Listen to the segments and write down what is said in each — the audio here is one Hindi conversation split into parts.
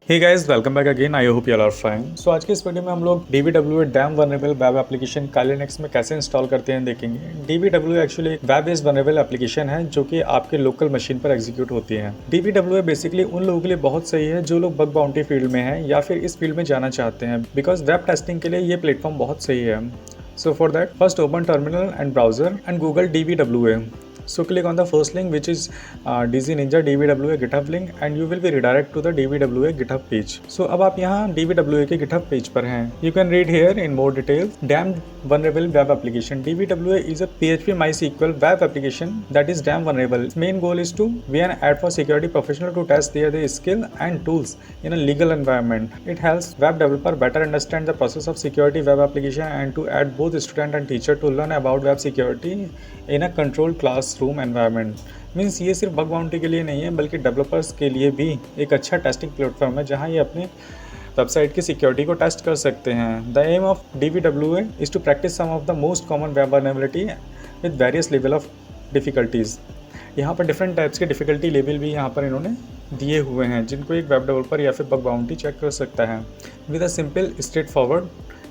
Hey guys, welcome back again. I hope you all are fine. So आज के इस वीडियो में हम लोग DBWA damn vulnerable web application Kali Linux में कैसे इंस्टॉल करते हैं देखेंगे। DBWA actually web based vulnerable application है जो कि आपके लोकल मशीन पर एग्जीक्यूट होती है। DBWA बेसिकली उन लोगों के लिए बहुत सही है जो लोग बग बाउंटी फील्ड में है या फिर इस फील्ड में जाना चाहते हैं, बिकॉज वेब टेस्टिंग के लिए ये प्लेटफॉर्म बहुत सही है। So for that, first open terminal and browser and Google DBWA. So click on the first link, which is DZ Ninja DBWA GitHub link, and you will be redirected to the DBWA GitHub page. So अब आप यहाँ DBWA के GitHub page पर हैं. You can read here in more details. Damn vulnerable web application. DBWA is a PHP MySQL web application that is damn vulnerable. Its main goal is to be an ad for security professional to test their skill and tools in a legal environment. It helps web developer better understand the process of security web application and to add both student and teacher to learn about web security in a controlled classroom environment. Means ये सिर्फ बग बाउंटी के लिए नहीं है बल्कि डेवलपर्स के लिए भी एक अच्छा टेस्टिंग प्लेटफॉर्म है जहां ये अपने वेबसाइट की सिक्योरिटी को टेस्ट कर सकते हैं। The aim of DBWA is to practice some of the most common web vulnerability with various level of difficulties. यहाँ पर डिफरेंट टाइप्स के डिफ़िकल्टी लेवल भी यहाँ पर इन्होंने दिए हुए हैं जिनको एक वेब डेवलपर या फिर बग बाउंटी चेक कर सकता है with a simple straightforward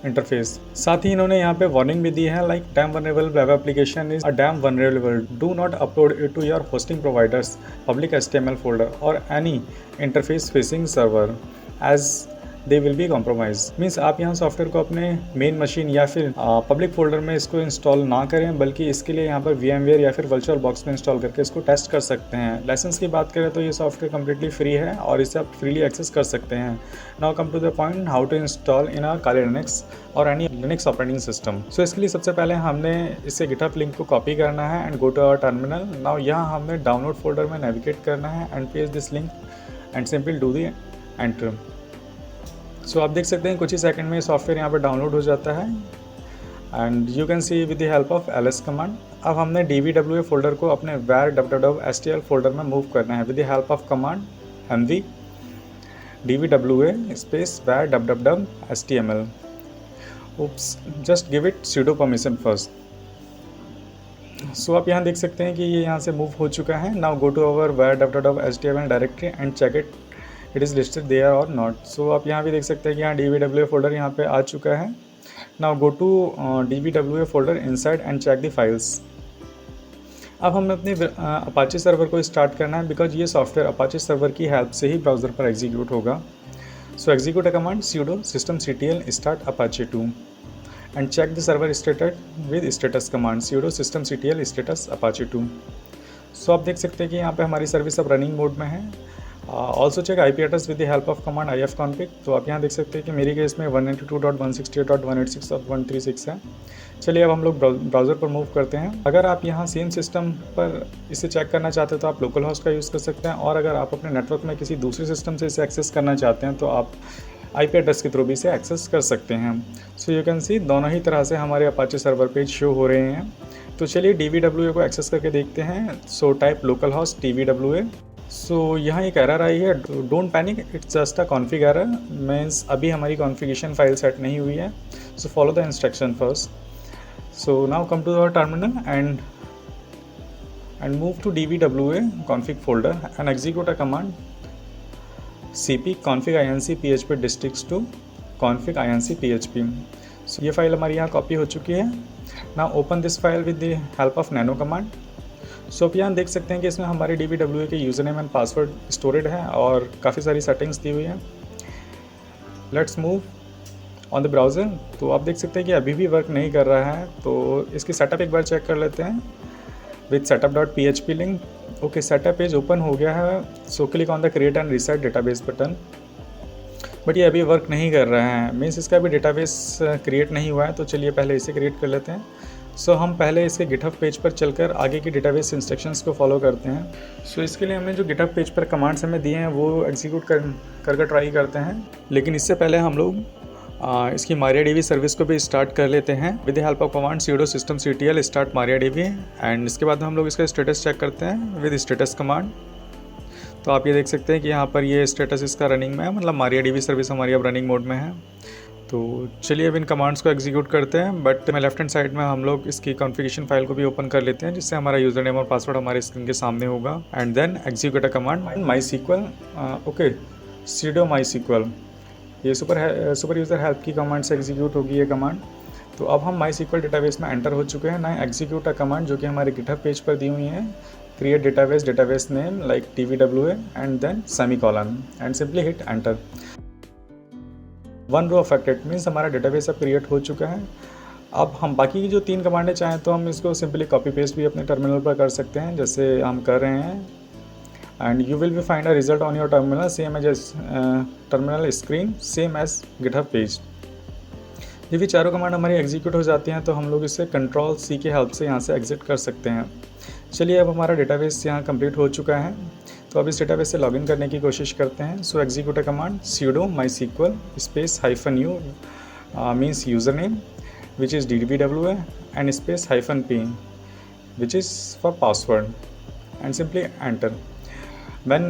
interface. साथ ही इन्होंने यहाँ पे वार्निंग भी दी है, like damn vulnerable web application is a damn vulnerable, do not upload it to your hosting providers public HTML folder और any interface facing server as they will be compromise. Means आप यहाँ सॉफ्टवेयर को अपने मेन मशीन या फिर पब्लिक फोल्डर में इसको इंस्टॉल ना करें, बल्कि इसके लिए यहाँ पर VMware या फिर वर्चुअल बॉक्स में इंस्टॉल करके इसको टेस्ट कर सकते हैं। लाइसेंस की बात करें तो ये सॉफ्टवेयर कम्प्लीटली फ्री है और इसे आप फ्रीली एक्सेस कर सकते हैं। Now come to the point, how to install in our Kali Linux और any Linux operating system. So इसके लिए सबसे पहले हमने इसे गिटहब लिंक को कॉपी करना है and go to our terminal. Now यहाँ हमने डाउनलोड फोल्डर में नेविगेट करना है and paste this link and simple do the enter. So आप देख सकते हैं कुछ ही सेकंड में सॉफ्टवेयर यहाँ पर डाउनलोड हो जाता है and you can see with the help of ls command. अब हमने DBWA फोल्डर को अपने var www.stl फोल्डर में मूव करना है with the help of command mv DBWA space var www.html। Oops, just give it sudo permission first। सो आप यहाँ देख सकते हैं कि ये यहाँ से मूव हो चुका है। Now go to our var www.html directory and check it is listed there और नॉट। सो आप यहाँ भी देख सकते हैं कि यहाँ DBWA फोल्डर यहाँ पे आ चुका है। Now go to DBWA folder inside and check the files. अब हमें अपने अपाचे सर्वर को स्टार्ट करना है बिकॉज ये सॉफ्टवेयर अपाचे सर्वर की हेल्प से ही ब्राउज़र पर एग्जीक्यूट होगा। So execute a command sudo systemctl start apache 2 and check the server status with status command sudo systemctl status apache 2। सो आप देख सकते हैं कि यहाँ पे हमारी सर्विस अब रनिंग मोड में है। Also check IP address with the help of command ifconfig। तो आप यहाँ देख सकते हैं कि मेरी केस में 192.168.186.136 है। चलिए अब हम लोग ब्राउज़र पर मूव करते हैं। अगर आप यहाँ सेम सिस्टम पर इसे चेक करना चाहते हैं तो आप लोकल होस्ट का यूज़ कर सकते हैं, और अगर आप अपने नेटवर्क में किसी दूसरे सिस्टम से इसे एक्सेस करना चाहते हैं तो आप IP एड्रेस के थ्रू भी इसे एक्सेस कर सकते हैं। सो यू कैन सी दोनों ही तरह से हमारे अपाचे सर्वर पेज शो हो रहे हैं। तो चलिए DBWA को एक्सेस करके देखते हैं। So type local host DBWA। So यहाँ एक एरर आई है, don't panic, it's just a config error. Means अभी हमारी कॉन्फ़िगरेशन फाइल सेट नहीं हुई है। So follow the instruction first. So now come to our terminal and move to DBWA config folder and execute a command cp config inc php districts to config inc php। So ये फाइल हमारी यहाँ कॉपी हो चुकी है। Now open this file with the help of nano command. So आप यहाँ देख सकते हैं कि इसमें हमारे DBWA के user name and password storeyed है और काफ़ी सारी सेटिंग्स दी हुई हैं। Let's move on the browser. तो आप देख सकते हैं कि अभी भी वर्क नहीं कर रहा है, तो इसकी सेटअप एक बार चेक कर लेते हैं with setup.php link. Okay, setup page open हो गया है। So click on the create and reset database button. But ये अभी वर्क नहीं कर रहा है, मीन्स इसका अभी डेटाबेस क्रिएट नहीं हुआ है। तो चलिए पहले इसे क्रिएट कर लेते हैं। सो हम पहले इसके गिटहब पेज पर चलकर आगे की डेटाबेस इंस्ट्रक्शंस को फॉलो करते हैं। सो इसके लिए हमने जो गिटहब पेज पर कमांड्स हमें दिए हैं वो एग्जीक्यूट कर ट्राई करते हैं, लेकिन इससे पहले हम लोग इसकी MariaDB सर्विस को भी स्टार्ट कर लेते हैं with the help of command sudo systemctl start MariaDB and इसके बाद हम लोग इसका स्टेटस चेक करते हैं विद स्टेटस कमांड। तो आप ये देख सकते हैं कि यहाँ पर ये स्टेटस इसका रनिंग में है, मतलब MariaDB सर्विस हमारी अब रनिंग मोड में है। तो चलिए अब इन कमांड्स को एग्जीक्यूट करते हैं, बट मैं लेफ्ट हैंड साइड में हम लोग इसकी कॉन्फ़िगरेशन फाइल को भी ओपन कर लेते हैं जिससे हमारा यूज़र नेम और पासवर्ड हमारे स्क्रीन के सामने होगा। And then execute a command MySQL। Okay, sudo mysql। ये सुपर यूज़र हेल्प की कमांड से एग्जीक्यूट होगी ये कमांड। तो अब हम MySQL डेटाबेस में एंटर हो चुके हैं। ना एग्जीक्यूट अ कमांड जो कि हमारे गिटहब पेज पर दी हुई है, create database name like dbwa and then semicolon and simply hit enter. 1 row affected means हमारा डेटाबेस अब क्रिएट हो चुका है। अब हम बाकी की जो 3 कमांडें चाहें तो हम इसको सिंपली कॉपी पेस्ट भी अपने टर्मिनल पर कर सकते हैं, जैसे हम कर रहे हैं। And you will be find a result on your terminal same as terminal screen same as GitHub page. ये भी चारों कमांड हमारी एग्जीक्यूट हो जाती हैं तो हम लोग इसे कंट्रोल C की हेल्प से यहाँ से एग्जिट कर सकते हैं। चलिए अब हमारा डेटाबेस यहाँ कंप्लीट हो चुका है, तो अब इस डेटाबेस से लॉगिन करने की कोशिश करते हैं। So execute a command sudo mysql space -u means user name which is dbwa and space -p which is for password and simply enter। when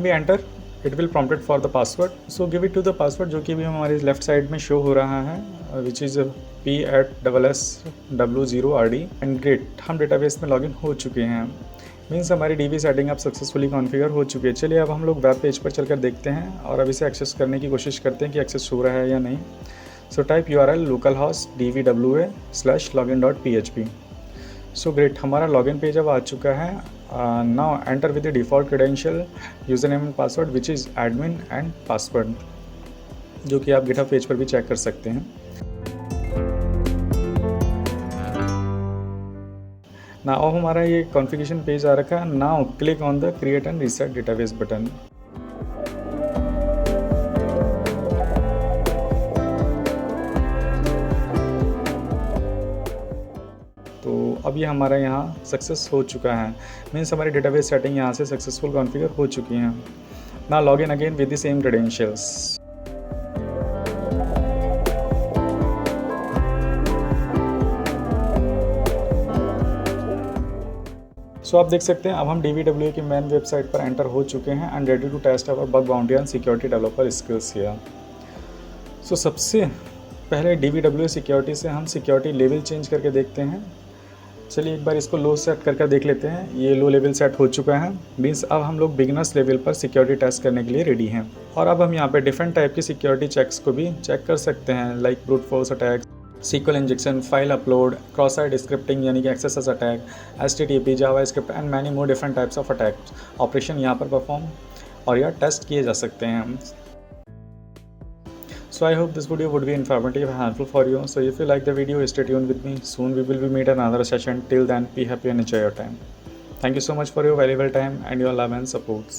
we enter it will prompted for the password, so give it to the password जो कि भी हमारे लेफ्ट साइड में शो हो रहा है which is p@ssw0rd and great। हम डेटाबेस में लॉगिन हो चुके हैं, मीन्स हमारी DB सेटिंग अब सक्सेसफुली कॉन्फ़िगर हो चुकी है। चलिए अब हम लोग वेब पेज पर चलकर देखते हैं और अब इसे एक्सेस करने की कोशिश करते हैं कि एक्सेस हो रहा है या नहीं। So type URL localhost dbwa/login.php। So great, हमारा लॉगिन पेज अब आ चुका है। Now enter with the default credential user name and password which is admin and password, जो कि आप गिटहब पेज पर भी चेक कर सकते हैं। नाउ हमारा ये कॉन्फ़िगरेशन पेज आ रखा है। Now click on the create and reset database button. तो अब ये हमारा यहाँ सक्सेस हो चुका है, मीन्स हमारी डेटाबेस सेटिंग यहाँ से सक्सेसफुल कॉन्फ़िगर हो चुकी हैं। ना log in again with the same credentials. So आप देख सकते हैं अब हम DBWA की मेन वेबसाइट पर एंटर हो चुके हैं and ready to test our bug boundary and security developer skills here. So सबसे पहले DBWA सिक्योरिटी से हम सिक्योरिटी लेवल चेंज करके देखते हैं। चलिए एक बार इसको लो सेट करके देख लेते हैं। ये लो लेवल सेट हो चुका है, मीन्स अब हम लोग बिगनर्स लेवल पर सिक्योरिटी टेस्ट करने के लिए रेडी हैं। और अब हम यहाँ पे डिफरेंट टाइप की सिक्योरिटी चेक्स को भी चेक कर सकते हैं, like brute force attack, SQL injection, file upload, cross site scripting यानी कि access attack, HTTP, JavaScript and many more different types of attack operation यहाँ पर परफॉर्म और या टेस्ट किए जा सकते हैं। So I hope this video would be informative and helpful for you. So if you like the video, stay tuned with me. Soon we will be meet another session. Till then, be happy and enjoy your time. Thank you so much for your valuable time and your love and support.